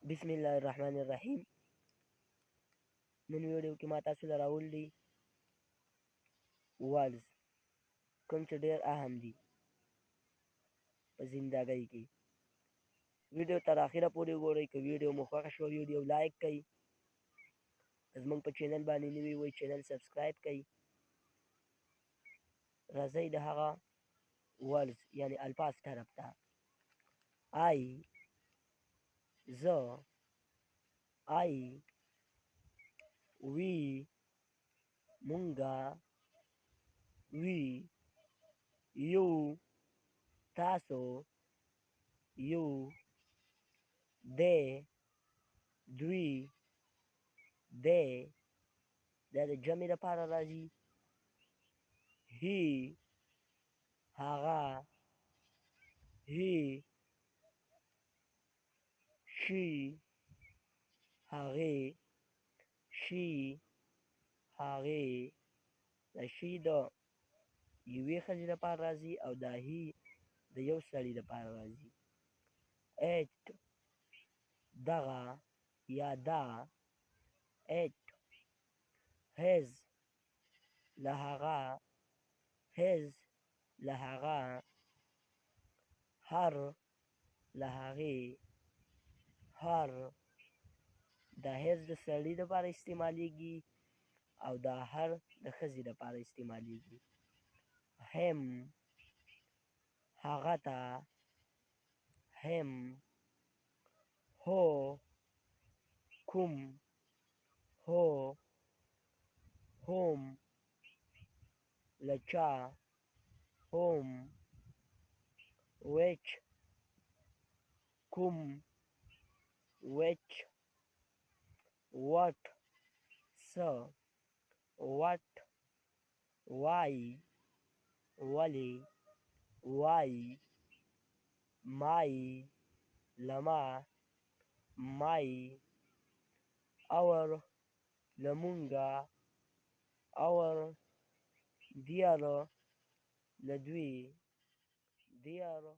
بسم الله الرحمن الرحیم. نن ویډیو کې ما تاسو ته راوړي والز کوم چې ډېر اهم دي په زندګۍ کې. ویډیو تر اخره پورې وګورئ. که ویډیو مو خوښه شوه ویډیو لایک کړئ. زموږ په چینل باندې نوي وئ چینل سبسکرایب کړئ. راځئ د هغه والز یعنی الفاظ طرف ته. آی زه آی وی مونږه وی یو تاسو یو دی دوی دی دا د جمع لپاره راځي. هی هغه هی شي هغې شي هغې. دا شي د یوې ښځې لپاره راځي او دا هی د یو سړي لپاره راځي. ایټ دغه یا دا. ایټ هیز له هغه هیز له هغه. هر له هغې هر. دا هیز د سړي لپاره استعمالیږي او دا هر د ښځې لپاره استعمالیږي. هم هغه ته هم. هو کوم هو هم له چا هم. ویچ کوم ویچ. وټ څه. وټ وای ولې وای. مای لما مای. اور لمونږه اور. دیاره له دوی دیاره